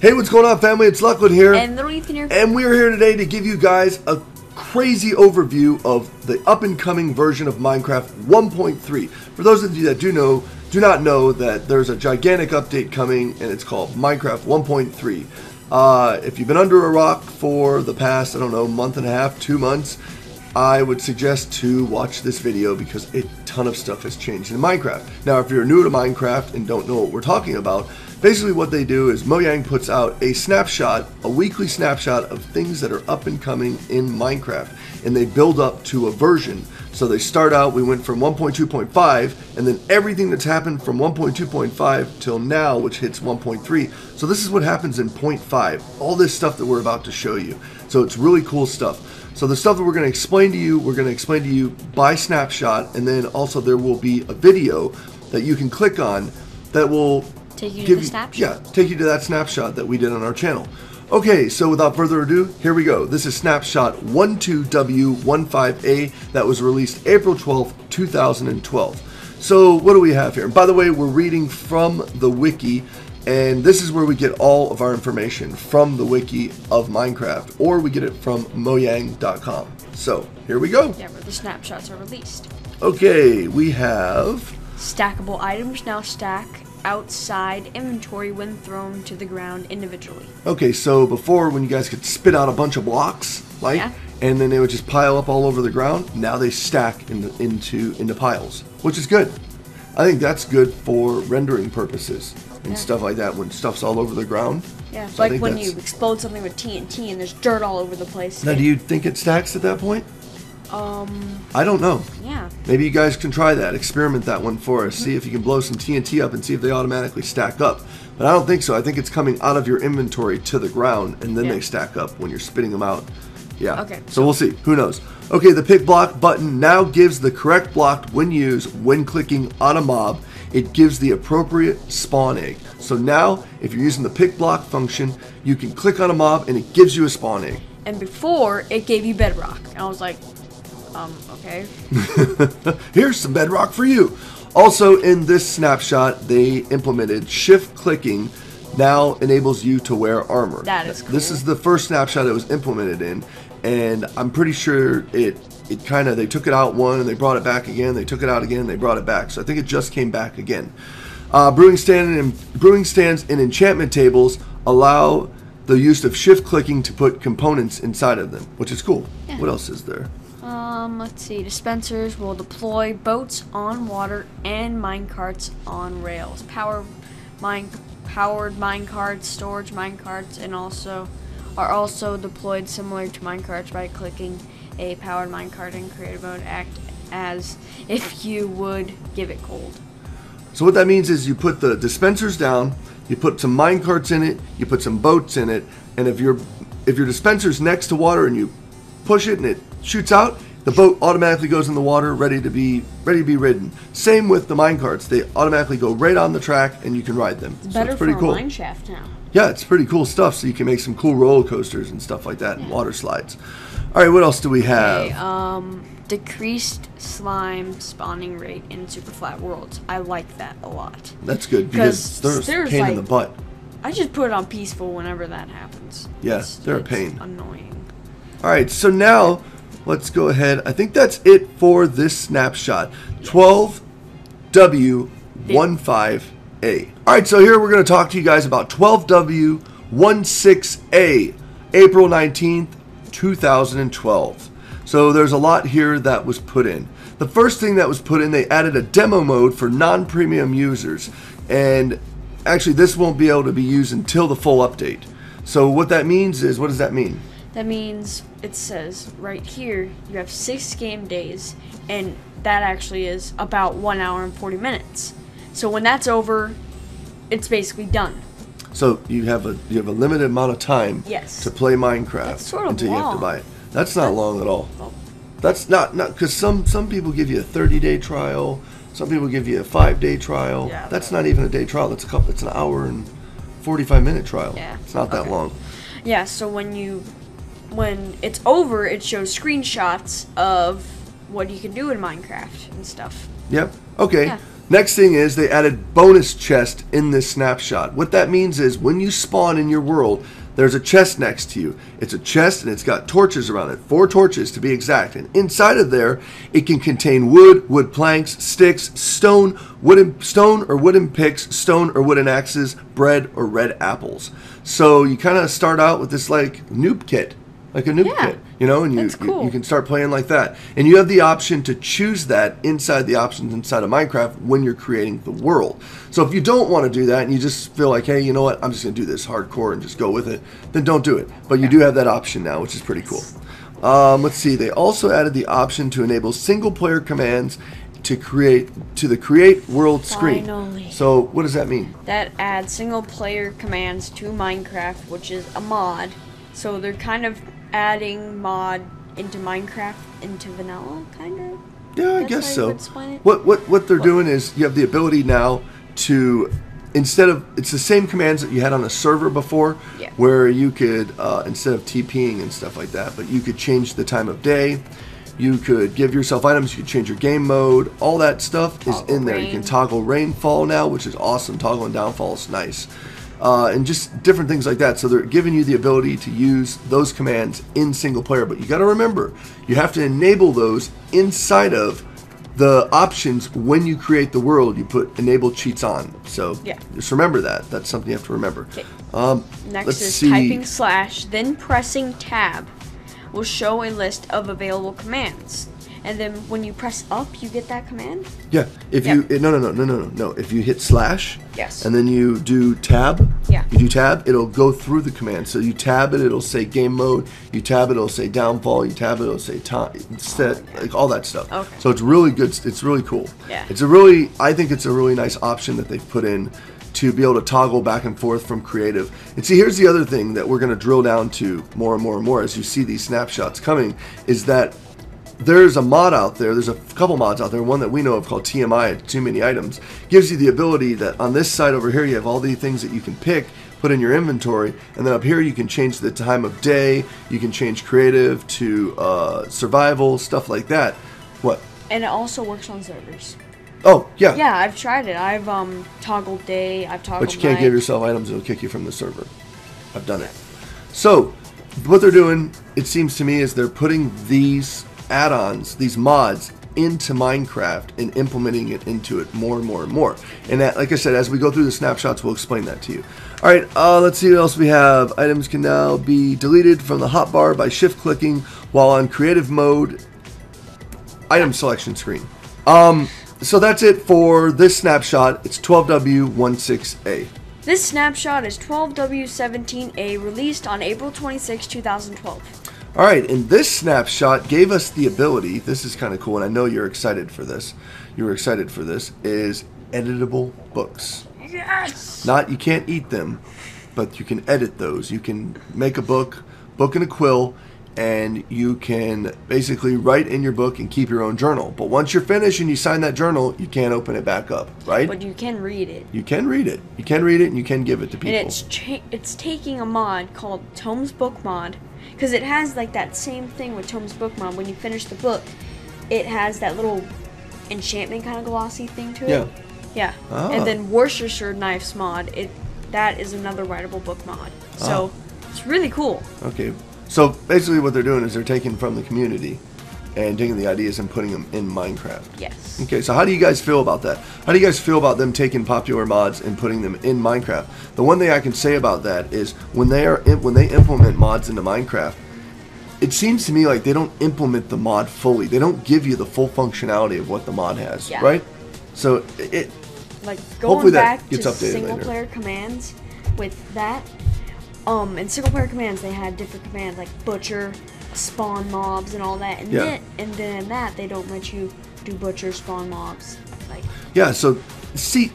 Hey, what's going on, family? It's Luclin here. And Little Ethan here. And we're here today to give you guys a crazy overview of the up-and-coming version of Minecraft 1.3. For those of you that do not know that there's a gigantic update coming, and it's called Minecraft 1.3. If you've been under a rock for the past, I don't know, month and a half, 2 months, I would suggest to watch this video because a ton of stuff has changed in Minecraft. Now, if you're new to Minecraft and don't know what we're talking about, basically what they do is Mojang puts out a snapshot, a weekly snapshot of things that are up and coming in Minecraft, and they build up to a version. So they start out, we went from 1.2.5, and then everything that's happened from 1.2.5 till now, which hits 1.3. So this is what happens in 0.5, all this stuff that we're about to show you. So it's really cool stuff. So the stuff that we're going to explain to you, we're going to explain to you by snapshot, and then also there will be a video that you can click on that will take you to the snapshot. Yeah, take you to that snapshot that we did on our channel. Okay, so without further ado, here we go. This is snapshot 12W15A that was released April 12th, 2012. So what do we have here? And by the way, we're reading from the wiki, and this is where we get all of our information from the wiki of Minecraft, or we get it from mojang.com. So here we go. Yeah, where the snapshots are released. Okay, we have stackable items now stack outside inventory when thrown to the ground individually. Okay, so before, when you guys could spit out a bunch of blocks, like, yeah, and then they would just pile up all over the ground, now they stack into piles, which is good. I think that's good for rendering purposes and stuff like that when stuff's all over the ground. Yeah, so like when you explode something with TNT and there's dirt all over the place. Now, do you think it stacks at that point? I don't know. Yeah. Maybe you guys can try that. Experiment that one for us. See if you can blow some TNT up and see if they automatically stack up. But I don't think so. I think it's coming out of your inventory to the ground, and then they stack up when you're spitting them out. Yeah. Okay. So we'll see. Who knows? Okay, the pick block button now gives the correct block when used when clicking on a mob. It gives the appropriate spawn egg. So now, if you're using the pick block function, you can click on a mob and it gives you a spawn egg. And before, it gave you bedrock. And I was like, okay. Here's some bedrock for you. Also, in this snapshot, they implemented shift clicking now enables you to wear armor. That is cool. This is the first snapshot it was implemented in, and I'm pretty sure they took it out one and they brought it back again. They took it out again and they brought it back. So I think it just came back again. Brewing stands and enchantment tables allow the use of shift clicking to put components inside of them, which is cool. Yeah. What else is there? Let's see. Dispensers will deploy boats on water and minecarts on rails. Powered minecarts, storage minecarts, and are also deployed similar to minecarts by clicking a powered minecart in creative mode. Act as if you would give it cold. So what that means is you put the dispensers down, you put some minecarts in it, you put some boats in it, and if your dispenser's next to water and you push it and it shoots out, the boat automatically goes in the water, ready to be ridden. Same with the minecarts; they automatically go right on the track, and you can ride them. It's better pretty cool. For a mine shaft now. Yeah, it's pretty cool stuff. So you can make some cool roller coasters and stuff like that, and water slides. All right, what else do we have? Okay, decreased slime spawning rate in super flat worlds. I like that a lot. That's good because there's a pain in the butt. I just put it on peaceful whenever that happens. Yeah, they're a pain. Annoying. All right, so now let's go ahead. I think that's it for this snapshot. 12W15A. All right, so here we're going to talk to you guys about 12W16A, April 19th, 2012. So there's a lot here that was put in. The first thing that was put in, they added a demo mode for non-premium users. And actually, this won't be able to be used until the full update. So what that means is, what does that mean? That means it says right here you have 6 game days, and that actually is about 1 hour and 40 minutes. So when that's over, it's basically done. So you have a limited amount of time to play Minecraft until you have to buy it. That's not long at all. Oh. That's not because some people give you a 30-day trial, some people give you a 5-day trial. Yeah, that's not even a day trial. It's an hour and 45-minute trial. Yeah, it's not that long. Yeah, so when it's over, it shows screenshots of what you can do in Minecraft and stuff. Yep. Okay. Yeah. Next thing is they added bonus chest in this snapshot. What that means is when you spawn in your world, there's a chest next to you. It's a chest and it's got torches around it, 4 torches to be exact. And inside of there, it can contain wood, wood planks, sticks, stone or wooden picks, stone or wooden axes, bread or red apples. So you kind of start out with this like noob kit. Like a noob kit, you know, and you can start playing like that. And you have the option to choose that inside the options inside of Minecraft when you're creating the world. So if you don't want to do that and you just feel like, hey, you know what, I'm just going to do this hardcore and just go with it, then don't do it. But you do have that option now, which is pretty cool. Let's see. They also added the option to enable single-player commands to the create world screen. Finally. So what does that mean? That adds single-player commands to Minecraft, which is a mod. So they're kind of adding mod into Minecraft into vanilla, kind of. Yeah, I guess so. What they're doing is you have the ability now to, it's the same commands that you had on the server before, where you could instead of TPing and stuff like that, but you could change the time of day. You could give yourself items. You could change your game mode. All that stuff is in there. You can toggle rainfall now, which is awesome. Toggle and downfall is nice. And just different things like that. So they're giving you the ability to use those commands in single player. But you got to remember, you have to enable those inside of the options when you create the world. You put enable cheats on. So just remember that. That's something you have to remember. Next is typing / then pressing tab will show a list of available commands. And then when you press up, you get that command? Yeah. If you no. If you hit / and then you do tab, you do tab, it'll go through the command. So you tab it, it'll say game mode. You tab it, it'll say downfall. You tab it, it'll say time, set, like all that stuff. Okay. So it's really good. It's really cool. Yeah. I think it's a really nice option that they've put in to be able to toggle back and forth from creative. And see, here's the other thing that we're going to drill down to more and more and more as you see these snapshots coming, is that there's a mod out there, there's a couple mods out there, one that we know of called TMI, Too Many Items, gives you the ability that on this side over here you have all the things that you can pick, put in your inventory, and then up here you can change the time of day, you can change creative to survival, stuff like that. What? And it also works on servers. Oh, yeah. Yeah, I've tried it. I've toggled day, I've toggled But you can't night. give yourself items, it'll kick you from the server. I've done it. So, what they're doing, it seems to me, is they're putting these add-ons, these mods, into Minecraft and implementing it into it more and more and more. And that, like I said, as we go through the snapshots, we'll explain that to you. All right, let's see what else we have. Items can now be deleted from the hotbar by shift clicking while on creative mode. Item selection screen. So that's it for this snapshot. It's 12W16A. This snapshot is 12W17A, released on April 26, 2012. All right, and this snapshot gave us the ability, this is kind of cool, and I know you're excited for this. You were excited for this, is editable books. Yes! Not, you can't eat them, but you can edit those. You can make a book and a quill, and you can basically write in your book and keep your own journal. But once you're finished and you sign that journal, you can't open it back up, right? But you can read it. You can read it. You can read it, and you can give it to people. And it's taking a mod called Tome's Book Mod, because it has like that same thing with Tome's Book Mod. When you finish the book, it has that little enchantment kind of glossy thing to it. Yeah. Ah. And then Worcestershire Knives mod, that is another writable book mod. So it's really cool. Okay. So basically what they're doing is they're taking from the community and taking the ideas and putting them in Minecraft. Yes. Okay, so how do you guys feel about that? How do you guys feel about them taking popular mods and putting them in Minecraft? The one thing I can say about that is when they implement mods into Minecraft, it seems to me like they don't implement the mod fully. They don't give you the full functionality of what the mod has, right? So it like hopefully going back that gets to updated single later. player commands with that. In single player commands they had different commands like butcher, spawn mobs, and all that. And then in that they don't let you do butcher, spawn mobs. Like so see,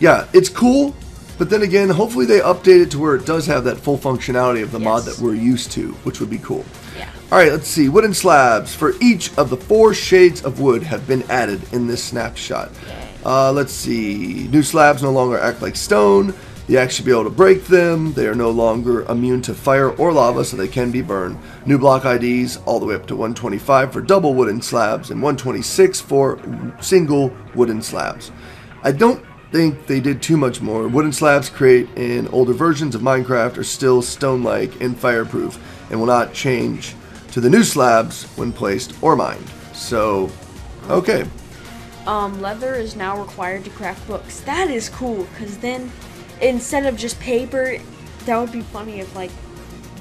it's cool. But then again, hopefully they update it to where it does have that full functionality of the mod that we're used to, which would be cool. Yeah. All right, let's see. Wooden slabs for each of the 4 shades of wood have been added in this snapshot. Let's see. New slabs no longer act like stone. The axe should be able to break them. They are no longer immune to fire or lava, so they can be burned. New block IDs all the way up to 125 for double wooden slabs and 126 for single wooden slabs. I don't think they did too much more. Wooden slabs created in older versions of Minecraft are still stone-like and fireproof and will not change to the new slabs when placed or mined. So, okay. Leather is now required to craft books. That is cool, because then instead of just paper, that would be funny if, like,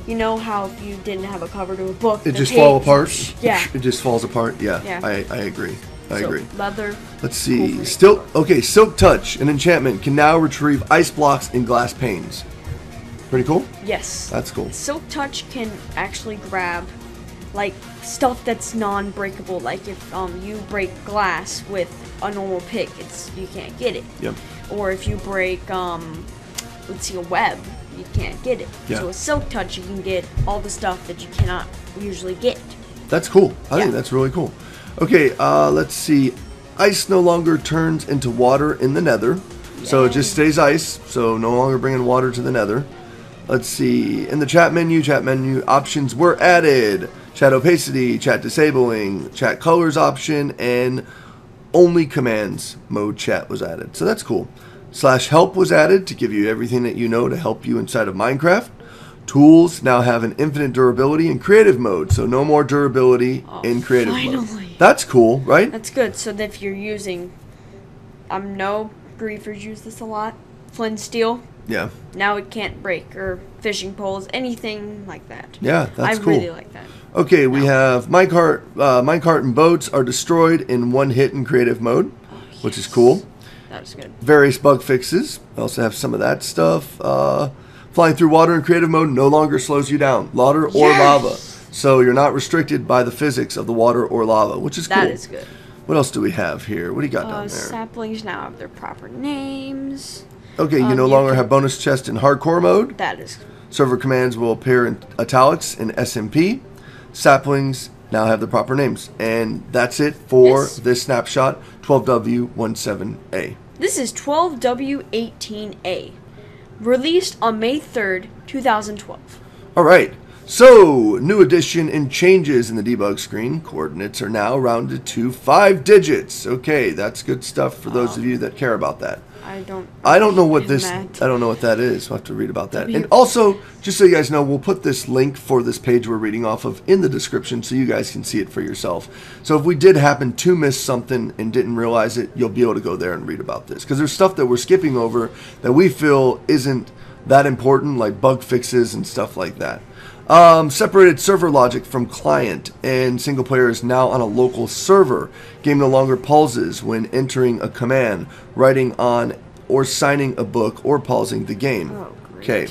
you know how if you didn't have a cover to a book, it just fall apart. Yeah, it just falls apart. Yeah. I agree. I so, agree. Leather. Let's see. Silk Touch, an enchantment, can now retrieve ice blocks and glass panes. Pretty cool. Yes. That's cool. Silk Touch can actually grab, like, stuff that's non-breakable. Like if you break glass with a normal pick, you can't get it. Yep. Or if you break let's see, a web, you can't get it. Yeah. So with Silk Touch, you can get all the stuff that you cannot usually get. That's cool. I think that's really cool. Okay, let's see. Ice no longer turns into water in the nether. So it just stays ice, so no longer bringing water to the nether. Let's see. In the chat menu options were added. Chat opacity, chat disabling, chat colors option, and only commands mode chat was added. So that's cool. /help was added to give you everything that you know to help you inside of Minecraft. Tools now have an infinite durability in creative mode, so no more durability in creative mode. That's cool, right? That's good. So that if you're using, no griefers use this a lot. Flint steel. Yeah. Now it can't break, or fishing poles, anything like that. Yeah, that's cool. I really like that. Okay, we have minecart and boats are destroyed in one hit in creative mode, which is cool. That is good. Various bug fixes. We also have some of that stuff. Flying through water in creative mode no longer slows you down. Water or lava. So you're not restricted by the physics of the water or lava, which is cool. That is good. What else do we have here? What do you got down there? Saplings now have their proper names. Okay, you no longer have bonus chest in hardcore mode. That is. Server commands will appear in italics in SMP. Saplings now have the proper names. And that's it for this snapshot, 12W17A. This is 12W18A. Released on May 3rd, 2012. All right. So, new addition and changes in the debug screen. Coordinates are now rounded to 5 digits. Okay, that's good stuff for those of you that care about that. I don't know what this. I don't know what that is. We'll have to read about that. And also, just so you guys know, we'll put this link for this page we're reading off of in the description, so you guys can see it for yourself. So if we did happen to miss something and didn't realize it, you'll be able to go there and read about this, because there's stuff that we're skipping over that we feel isn't that important, like bug fixes and stuff like that. Separated server logic from client, and single player is now on a local server. Game no longer pauses when entering a command, writing on or signing a book, or pausing the game. Okay.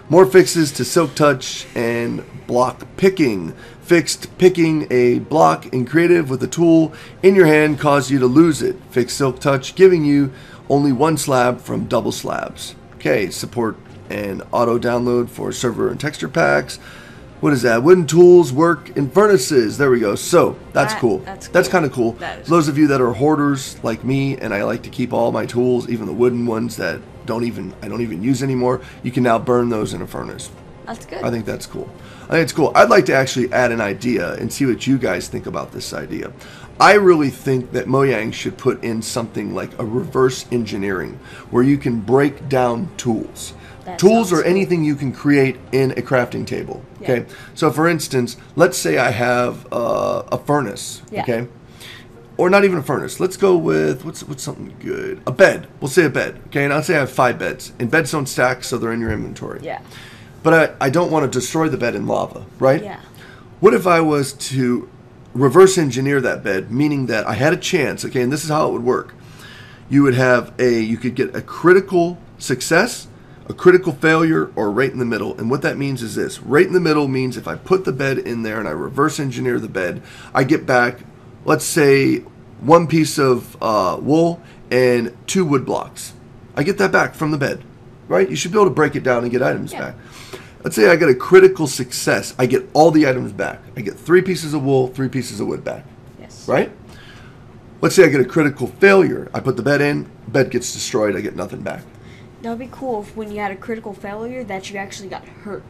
More fixes to Silk Touch and block picking. Fixed picking a block in creative with a tool in your hand caused you to lose it. Fixed Silk Touch giving you only one slab from double slabs. Okay. Support and auto download for server and texture packs. What is that? Wooden tools work in furnaces. There we go. So that's cool. That's kind of cool. Those of you that are hoarders like me, and I like to keep all my tools, even the wooden ones that I don't even use anymore, you can now burn those in a furnace. That's good. I think that's cool. I think it's cool. I'd like to actually add an idea and see what you guys think about this idea. I really think that Mojang should put in something like a reverse engineering where you can break down tools. Tools or anything you can create in a crafting table. Okay, so for instance, let's say I have a furnace. Okay, or not even a furnace. Let's go with what's something good. A bed. We'll say a bed. Okay, and I'll say I have 5 beds, and beds don't stack, so they're in your inventory. Yeah. But I don't want to destroy the bed in lava, right? Yeah. What if I was to reverse engineer that bed, meaning that I had a chance? Okay, and this is how it would work. You could get a critical success, a critical failure, or right in the middle. And what that means is this. Right in the middle means if I put the bed in there and I reverse engineer the bed, I get back, let's say, 1 piece of wool and 2 wood blocks. I get that back from the bed, right? You should be able to break it down and get items back. Let's say I get a critical success. I get all the items back. I get 3 pieces of wool, 3 pieces of wood back. Yes. Right? Let's say I get a critical failure. I put the bed in, bed gets destroyed, I get nothing back. That would be cool if when you had a critical failure that you actually got hurt,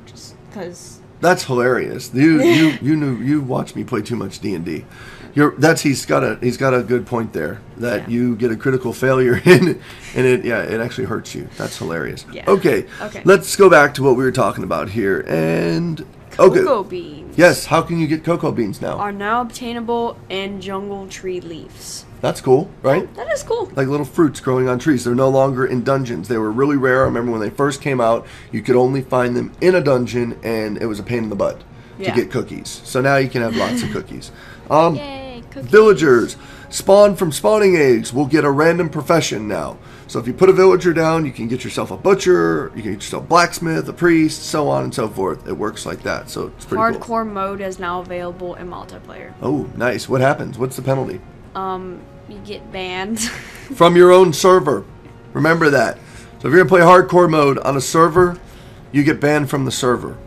because That's hilarious. You watch me play too much D&D. He's got a good point there that you get a critical failure and it actually hurts you. That's hilarious. Yeah. Okay. Let's go back to what we were talking about here and cocoa beans. Yes, how can you get cocoa beans now? Are now obtainable in jungle tree leaves. That's cool, right? That is cool. Like little fruits growing on trees. They're no longer in dungeons. They were really rare. I remember when they first came out, you could only find them in a dungeon, and it was a pain in the butt to get cookies. So now you can have lots of cookies. Yay, cookies. Villagers spawn from spawning eggs will get a random profession now. So if you put a villager down, you can get yourself a butcher, you can get yourself a blacksmith, a priest, so on and so forth. It works like that. So it's pretty cool. Hardcore mode is now available in multiplayer. Oh, nice. What happens? What's the penalty? You get banned. From your own server. Remember that. So if you're going to play hardcore mode on a server, you get banned from the server.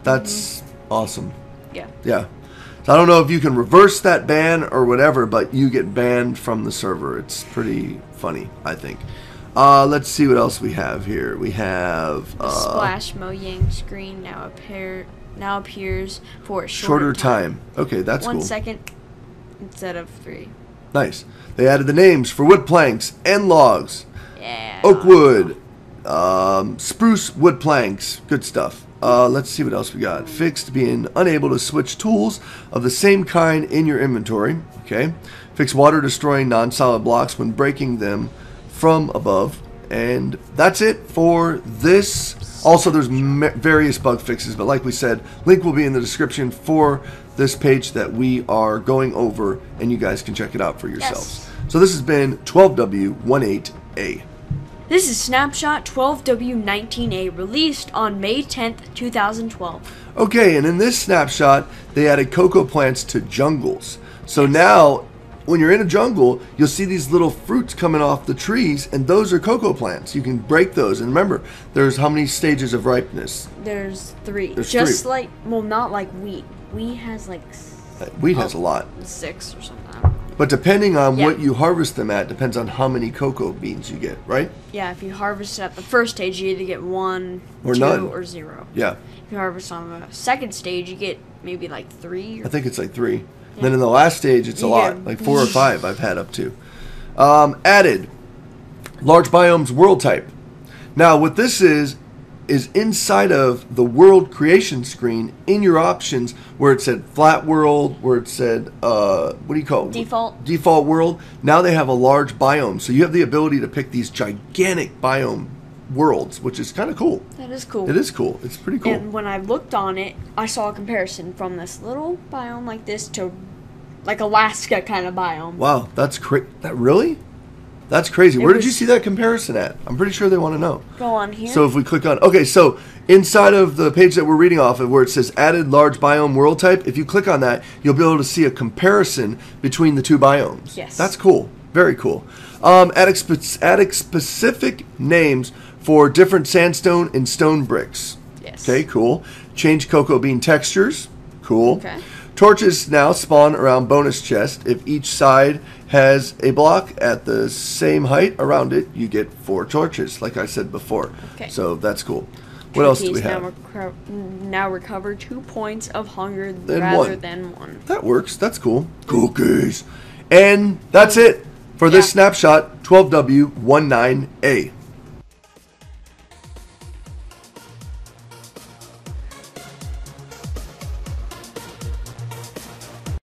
That's awesome. Yeah. Yeah. So I don't know if you can reverse that ban or whatever, but you get banned from the server. It's pretty funny, I think. Let's see what else we have here. We have the Splash Mojang screen now appears for a shorter time. Okay, that's cool. 1 second instead of 3. Nice. They added the names for wood planks and logs. Yeah. Oak wood, spruce wood planks. Good stuff. Let's see what else we got. Fixed being unable to switch tools of the same kind in your inventory. Okay. Fix water destroying non-solid blocks when breaking them from above. And that's it for this. Also, there's various bug fixes, but like we said, link will be in the description for this page that we are going over, and you guys can check it out for yourselves. Yes. So this has been 12W18A. This is Snapshot 12W19A, released on May 10th, 2012. Okay, and in this snapshot, they added cocoa plants to jungles. So now, when you're in a jungle, you'll see these little fruits coming off the trees, and those are cocoa plants. You can break those, and remember, there's how many stages of ripeness? There's 3. There's Just 3. like, well, not like wheat. Wheat has like... Wheat has a lot. 6 or something. But depending on what you harvest them at, depends on how many cocoa beans you get, right? Yeah, if you harvest at the first stage, you either get 1, or 2, none. or 0. Yeah. If you harvest on the second stage, you get maybe like 3. I think it's like 3. And then in the last stage, it's a lot. Like 4 or 5 I've had up to. Added. Large biomes world type. Now, what this is inside of the world creation screen in your options where it said flat world, where it said, what do you call it? Default world. Now they have a large biome. So you have the ability to pick these gigantic biome worlds, which is kind of cool. That is cool. It is cool. It's pretty cool. And when I looked on it, I saw a comparison from this little biome like this to like Alaska kind of biome. Wow, that's crazy. Really? That's crazy. Where did you see that comparison at? I'm pretty sure they want to know. Go on here. So if we click on... Okay, so inside of the page that we're reading off of where it says added large biome world type, if you click on that, you'll be able to see a comparison between the 2 biomes. Yes. That's cool. Very cool. Adding specific names for different sandstone and stone bricks. Yes. Okay, cool. Change cocoa bean textures. Cool. Okay. Torches now spawn around bonus chest. If each side has a block at the same height around it, you get 4 torches, like I said before. Okay. So that's cool. What else do we have? Now recover 2 points of hunger rather than 1. That works. That's cool. Cookies. And that's it for this snapshot 12W19A.